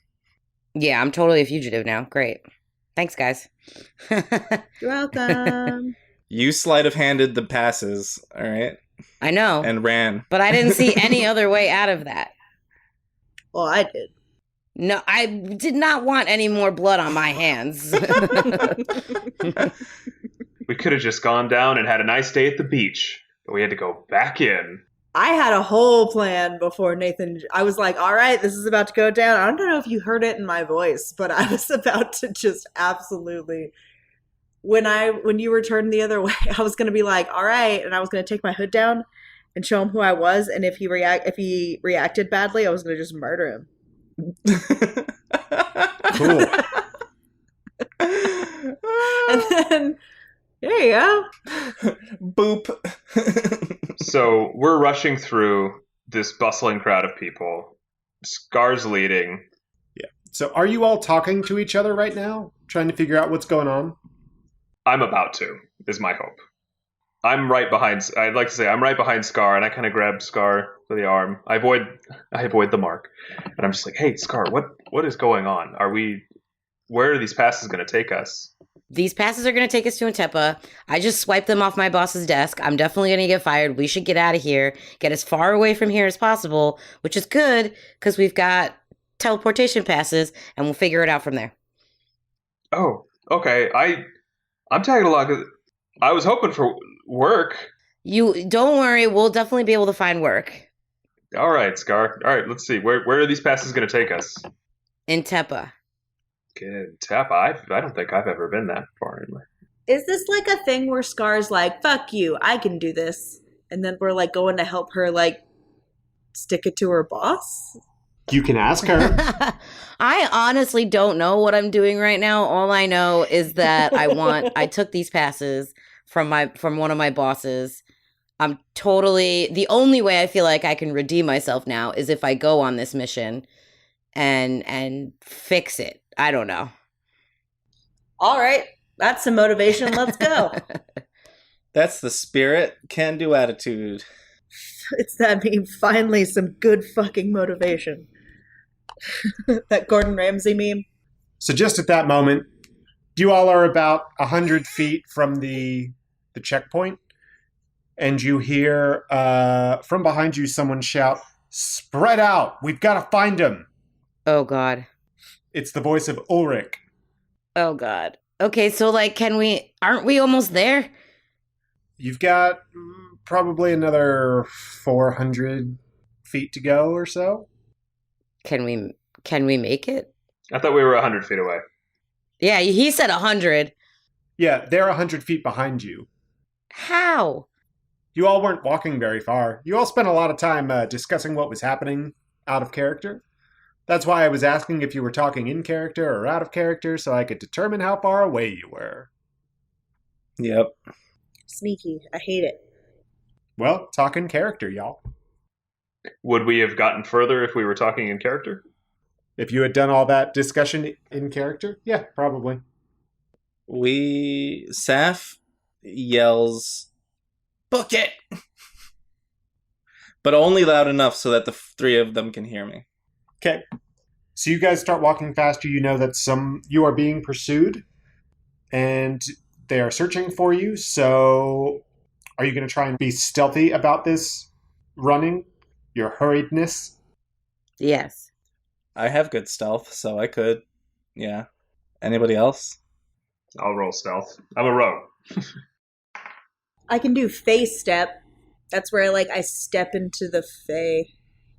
Yeah, I'm totally a fugitive now. Great. Thanks, guys. You're welcome. You sleight of handed the passes, all right, I know, and ran. but I didn't see any other way out of that. Well, I did. No, I did not want any more blood on my hands. We could have just gone down and had a nice day at the beach, but we had to go back in. I had a whole plan before Nathan. I was like, all right, this is about to go down. I don't know if you heard it in my voice, but I was about to just absolutely. When you were turned the other way, I was going to be like, all right, and I was going to take my hood down and show him who I was, and if he reacted badly, I was going to just murder him. Cool. And then there you go. Boop. So we're rushing through this bustling crowd of people. Scar's leading. So are you all talking to each other right now? Trying to figure out what's going on? I'm about to, is my hope. I'm right behind, I'd like to say, I'm right behind Scar, and I kind of grab Scar for the arm. I avoid the mark. And I'm just like, hey, Scar, what is going on? Where are these passes going to take us? These passes are going to take us to Intepa. I just swiped them off my boss's desk. I'm definitely going to get fired. We should get out of here, get as far away from here as possible, which is good because we've got teleportation passes, and we'll figure it out from there. Oh, okay. I'm tagging along. I was hoping for work. You don't worry. We'll definitely be able to find work. All right, Scar. All right, let's see. Where are these passes going to take us? Intepa. Good. Tap. I don't think I've ever been that far in my. Is this like a thing where Scar's like, fuck you, I can do this? And then we're like going to help her like stick it to her boss? You can ask her. I honestly don't know what I'm doing right now. All I know is that I took these passes from one of my bosses. I'm totally, the only way I feel like I can redeem myself now is if I go on this mission and fix it. I don't know. All right, that's some motivation. Let's go. That's the spirit. Can-do attitude. It's that meme. Finally, some good fucking motivation. That Gordon Ramsay meme. So just at that moment, you all are about 100 feet from the checkpoint, and you hear from behind you someone shout, "Spread out! We've got to find him!" Oh, God. It's the voice of Ulrich. Oh, God. Okay, so, like, aren't we almost there? You've got probably another 400 feet to go or so. Can we make it? I thought we were 100 feet away. Yeah, he said 100. Yeah, they're 100 feet behind you. How? You all weren't walking very far. You all spent a lot of time discussing what was happening out of character. That's why I was asking if you were talking in character or out of character, so I could determine how far away you were. Yep. Sneaky. I hate it. Well, talk in character, y'all. Would we have gotten further if we were talking in character? If you had done all that discussion in character, yeah, probably. Saf yells, "Book it!" But only loud enough so that the three of them can hear me. Okay. So you guys start walking faster. You know that you are being pursued, and they are searching for you. So are you going to try and be stealthy about this running? Your hurriedness? Yes. I have good stealth, so I could. Yeah. Anybody else? I'll roll stealth. I'm a rogue. I can do face step. That's where I step into the fey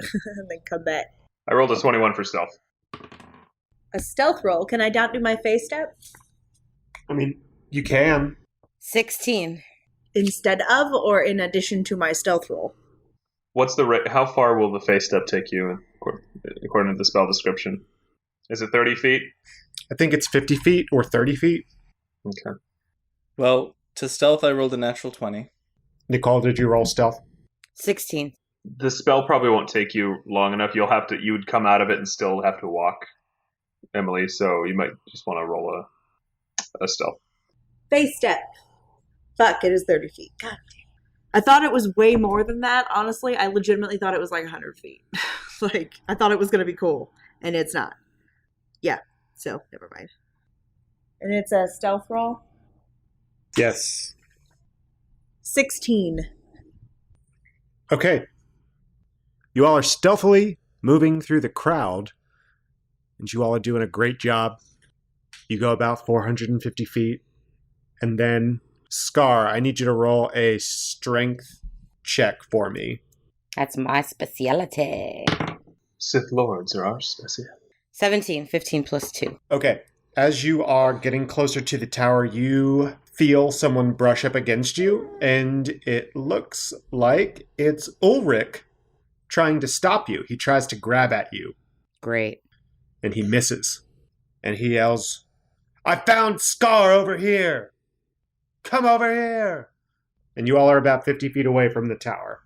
and then come back. I rolled a 21 for stealth. A stealth roll. Can I not do my face step? I mean, you can. 16. Instead of or in addition to my stealth roll? What's how far will the face step take you, according to the spell description? Is it 30 feet? I think it's 50 feet or 30 feet. Okay. Well, to stealth, I rolled a natural 20. Nicole, did you roll stealth? 16. The spell probably won't take you long enough. You would come out of it and still have to walk, Emily, so you might just want to roll a stealth. Face step. Fuck, it is 30 feet. God damn. I thought it was way more than that, honestly. I legitimately thought it was like 100 feet. Like, I thought it was going to be cool, and it's not. Yeah, so never mind. And it's a stealth roll? Yes. 16. Okay. You all are stealthily moving through the crowd, and you all are doing a great job. You go about 450 feet, and then, Scar, I need you to roll a strength check for me. That's my speciality. Sith Lords are our special. 17. 15 plus 2. Okay. As you are getting closer to the tower, you feel someone brush up against you, and it looks like it's Ulrich trying to stop you. He tries to grab at you, Great. and he misses. And he yells, "I found Scar over here! Come over here!" And you all are about 50 feet away from the tower.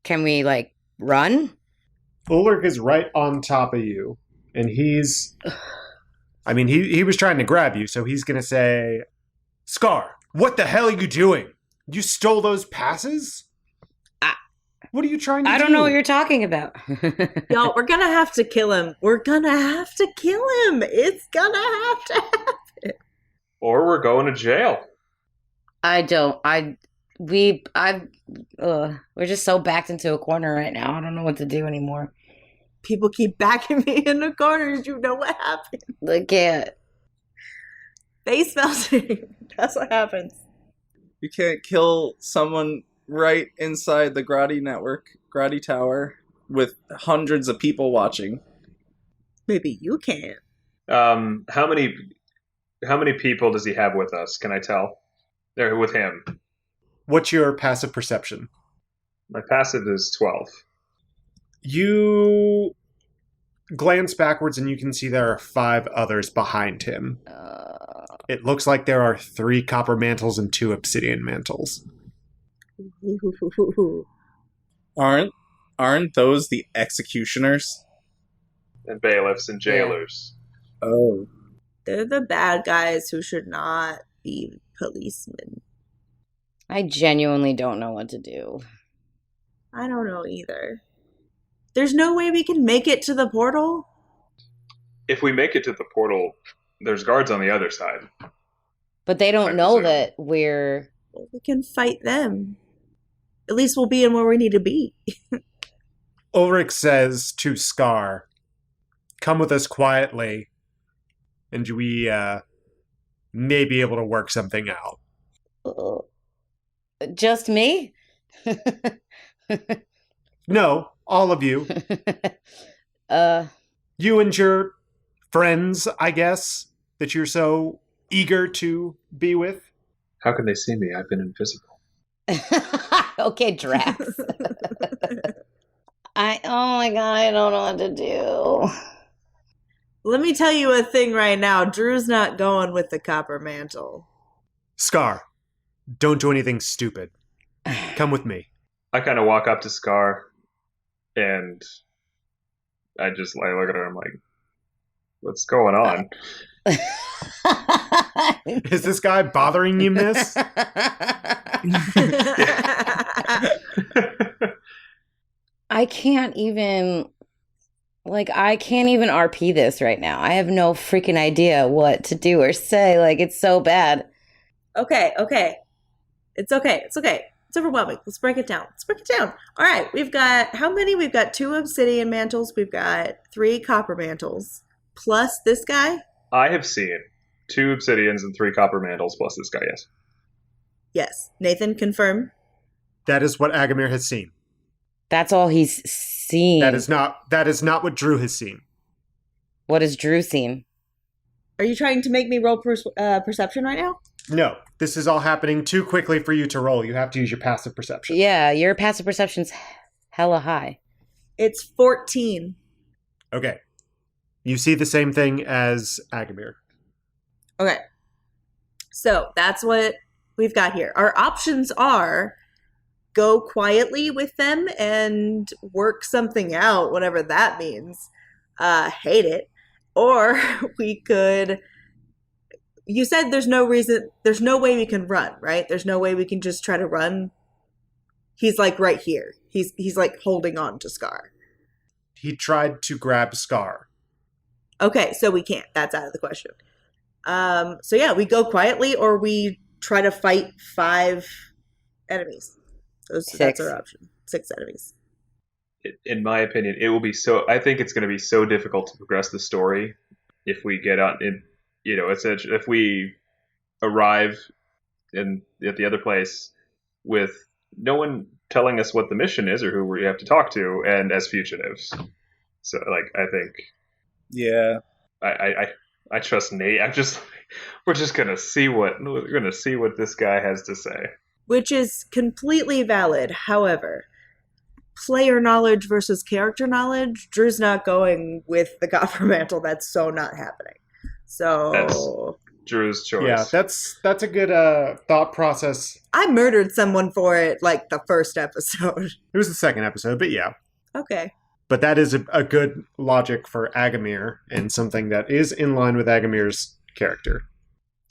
Can we, run? Ulrich is right on top of you, and he's... I mean, he was trying to grab you, so he's going to say, "Scar, what the hell are you doing? You stole those passes? What are you trying to do?" I don't know what you're talking about. Y'all, we're going to have to kill him. We're going to have to kill him. It's going to have to happen. Or we're going to jail. We're just so backed into a corner right now. I don't know what to do anymore. People keep backing me in the corners. You know what happened. I can't. Face melting. That's what happens. You can't kill someone right inside the Grotty Tower, with hundreds of people watching. Maybe you can't. How many people does he have with us? Can I tell? They're with him. What's your passive perception? My passive is 12. You glance backwards and you can see there are 5 others behind him. It looks like there are 3 copper mantles and 2 obsidian mantles. Aren't those the executioners? And bailiffs and jailers. Oh. They're the bad guys who should not be policemen. I genuinely don't know what to do. I don't know either. There's no way we can make it to the portal? If we make it to the portal, there's guards on the other side. But they don't I know presume. that we're... Well, we can fight them. At least we'll be in where we need to be. Ulrich says to Scar, "Come with us quietly, and we may be able to work something out." Just me? No, all of you. You and your friends, I guess, that you're so eager to be with. How can they see me? I've been invisible. Okay, Drax. Oh my god, I don't know what to do. Let me tell you a thing right now. Drew's not going with the copper mantle. Scar, don't do anything stupid. Come with me. I kind of walk up to Scar, and I look at her. I'm like, "What's going on?" Is this guy bothering you, miss? I can't even RP this right now. I have no freaking idea what to do or say. It's so bad. Okay. It's okay. It's overwhelming. Let's break it down. All right, we've got, how many? We've got 2 obsidian mantles. We've got 3 copper mantles. Plus this guy? I have seen 2 obsidians and 3 copper mantles plus this guy, yes. Yes. Nathan, confirm. That is what Agamir has seen. That's all he's seen. That is not what Drew has seen. What has Drew seen? Are you trying to make me roll perception right now? No, this is all happening too quickly for you to roll. You have to use your passive perception. Yeah, your passive perception's hella high. It's 14. Okay. You see the same thing as Agamir. Okay. So that's what we've got here. Our options are go quietly with them and work something out, whatever that means. Hate it. Or we could. You said there's no way we can run, right? There's no way we can just try to run. He's like right here. He's like holding on to Scar. He tried to grab Scar. Okay, so we can't. That's out of the question. So yeah, we go quietly or we try to fight 5 enemies. That's our option. 6 enemies. In my opinion, it will be so. I think it's going to be so difficult to progress the story if we get out in. If we arrive at the other place with no one telling us what the mission is or who we have to talk to, and as fugitives. So, I think. Yeah. I trust Nate. We're just gonna see what this guy has to say. Which is completely valid. However, player knowledge versus character knowledge, Drew's not going with the Copper Mantle. That's so not happening. So that's Drew's choice. Yeah, that's a good thought process. I murdered someone for it the first episode. It was the second episode, but yeah. Okay. But that is a good logic for Agamir and something that is in line with Agamir's character.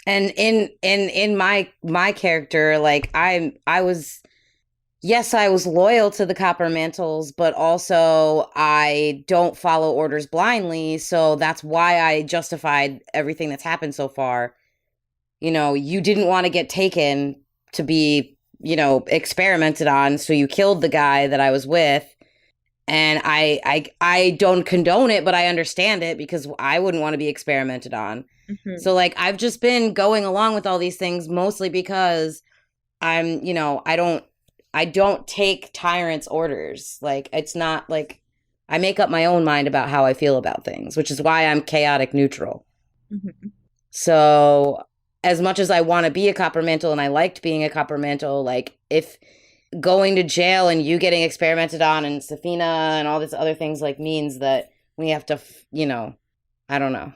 And in my character, I was loyal to the Copper Mantles, but also I don't follow orders blindly, so that's why I justified everything that's happened so far. You didn't want to get taken to be, experimented on, so you killed the guy that I was with. And I don't condone it, but I understand it because I wouldn't want to be experimented on. Mm-hmm. So I've just been going along with all these things mostly because I'm, I don't take tyrants' orders. It's not I make up my own mind about how I feel about things, which is why I'm chaotic neutral. Mm-hmm. So as much as I want to be a Copper Mantle and I liked being a Copper Mantle, if going to jail and you getting experimented on and Safina and all these other things means that we have to, I don't know.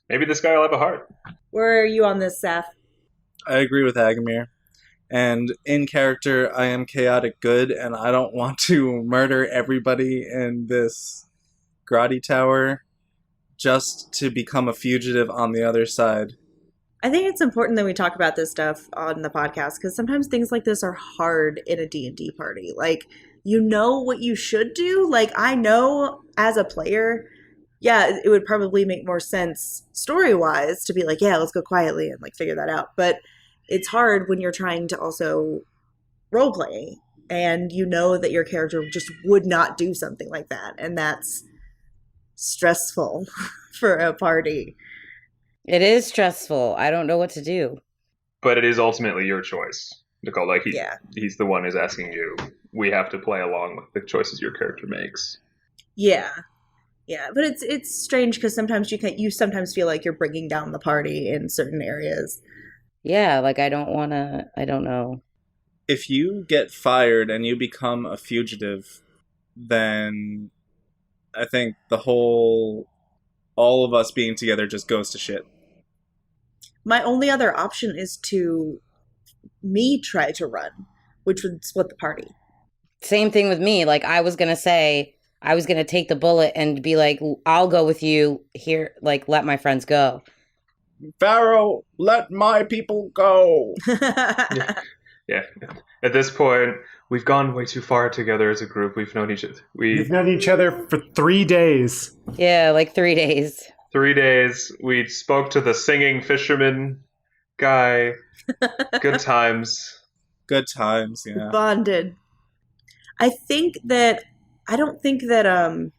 Maybe this guy will have a heart. Where are you on this, Saf? I agree with Agamir. And in character, I am chaotic good, and I don't want to murder everybody in this Grotty Tower just to become a fugitive on the other side. I think it's important that we talk about this stuff on the podcast because sometimes things like this are hard in a D&D party. You know what you should do. I know as a player, yeah, it would probably make more sense story-wise to be yeah, let's go quietly and figure that out. But it's hard when you're trying to also roleplay and you know that your character just would not do something like that. And that's stressful for a party. It is stressful. I don't know what to do. But it is ultimately your choice, Nicole. He's the one who's asking you. We have to play along with the choices your character makes. Yeah. Yeah, but it's strange because sometimes you sometimes feel like you're bringing down the party in certain areas. Yeah, I don't know. If you get fired and you become a fugitive, then I think all of us being together just goes to shit. My only other option is to try to run, which would split the party. Same thing with me. I was going to say, I was going to take the bullet and be I'll go with you here, let my friends go. Pharaoh, let my people go. Yeah. At this point, we've gone way too far together as a group. We've known each other. We've known each other for 3 days. Yeah, 3 days. 3 days. We spoke to the singing fisherman guy. Good times. Good times, yeah. Bonded. I don't think that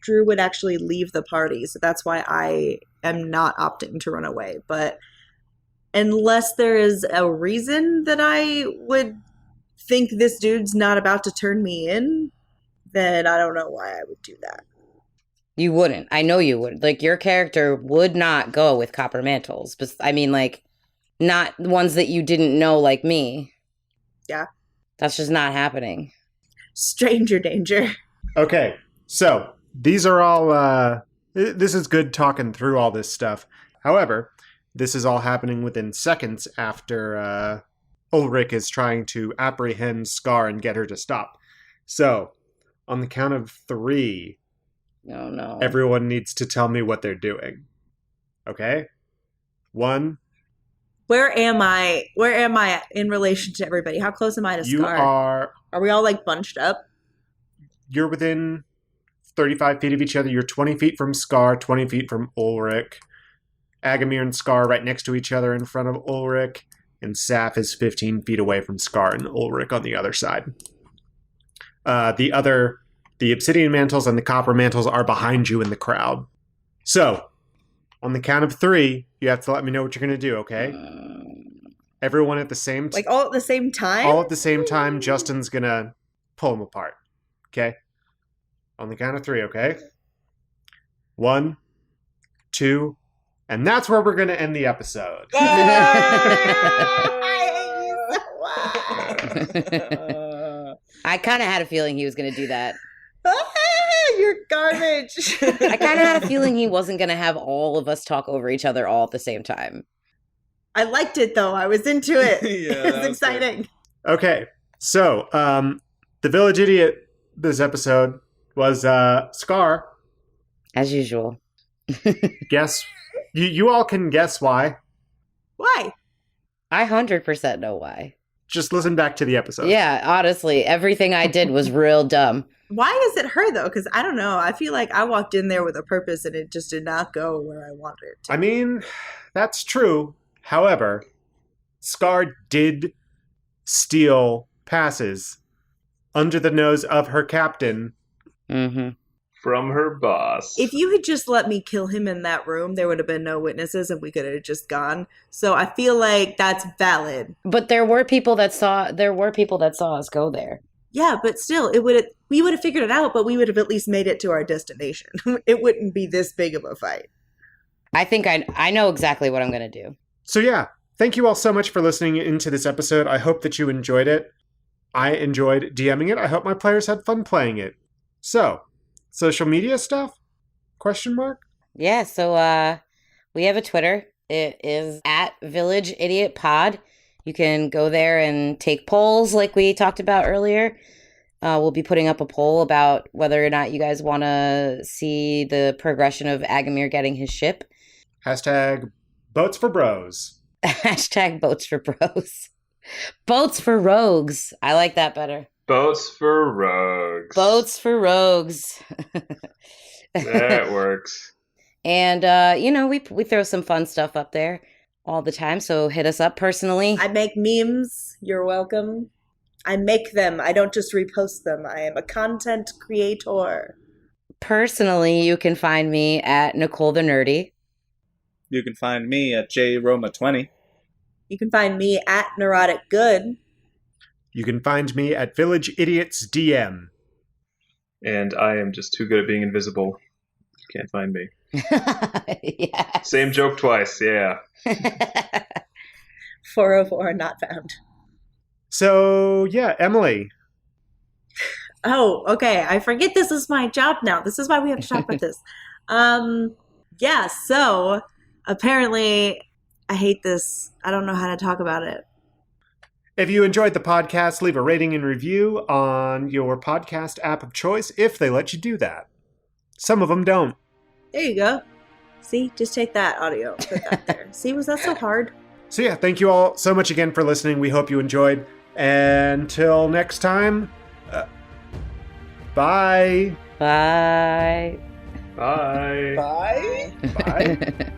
Drew would actually leave the party, so that's why I am not opting to run away. But unless there is a reason that I would think this dude's not about to turn me in, then I don't know why I would do that. You wouldn't. I know you would. Your character would not go with Copper Mantles. But I mean, not ones that you didn't know like me. Yeah. That's just not happening. Stranger danger. Okay, so these are all, this is good talking through all this stuff. However, this is all happening within seconds after Ulrich is trying to apprehend Scar and get her to stop. So, on the count of 3, Oh no. everyone needs to tell me what they're doing. Okay? 1. Where am I? Where am I in relation to everybody? How close am I to You Scar? Are we all like bunched up? you're within 35 feet of each other. You're 20 feet from Scar, 20 feet from Ulrich. Agamir and Scar right next to each other in front of Ulrich. And Saf is 15 feet away from Scar and Ulrich on the other side. The obsidian mantles and the copper mantles are behind you in the crowd. So, on the count of 3, you have to let me know what you're going to do, okay? Everyone at the same Like all at the same time? all at the same time, Justin's going to pull them apart. Okay? On the count of 3, okay? 1, 2, and that's where we're going to end the episode. I kind of had a feeling he was going to do that. You're garbage. I kind of had a feeling he wasn't going to have all of us talk over each other all at the same time. I liked it though. I was into it. Yeah, It that was was exciting. Okay, so the village idiot this episode was Scar. As usual. Guess you all can guess why. Why? I 100% know why. Just listen back to the episode. Yeah, honestly, everything I did was real dumb. Why is it her though? Because I don't know. I feel like I walked in there with a purpose and it just did not go where I wanted it to. I mean, that's true. However, Scar did steal passes under the nose of her captain. Mm-hmm. From her boss. If you had just let me kill him in that room, there would have been no witnesses and we could have just gone. So I feel like that's valid. But there were people that saw us go there. Yeah, but still, we would have figured it out, but we would have at least made it to our destination. It wouldn't be this big of a fight. I think I know exactly what I'm going to do. So yeah, thank you all so much for listening into this episode. I hope that you enjoyed it. I enjoyed DMing it. I hope my players had fun playing it. So, social media stuff? Question mark? Yeah, so we have a Twitter. It is at Village Idiot Pod. You can go there and take polls like we talked about earlier. We'll be putting up a poll about whether or not you guys want to see the progression of Agamir getting his ship. Hashtag Boats for Bros. Hashtag Boats for Bros. Boats for Rogues. I like that better. Boats for rogues. Boats for Rogues. That works. And, we throw some fun stuff up there all the time, so hit us up personally. I make memes. You're welcome. I make them. I don't just repost them. I am a content creator. Personally, you can find me at Nicole the Nerdy. You can find me at JRoma20. You can find me at Neurotic Good. You can find me at Village Idiots DM. And I am just too good at being invisible. You can't find me. Yeah. Same joke twice, yeah. 404 not found. So, yeah, Emily. Oh, okay. I forget this is my job now. This is why we have to talk about this. Yeah, so apparently I hate this. I don't know how to talk about it. If you enjoyed the podcast, leave a rating and review on your podcast app of choice if they let you do that. Some of them don't. There you go. See, just take that audio. Put that there. See, was that so hard? So yeah, thank you all so much again for listening. We hope you enjoyed. Until next time, bye. Bye. Bye. Bye. Bye.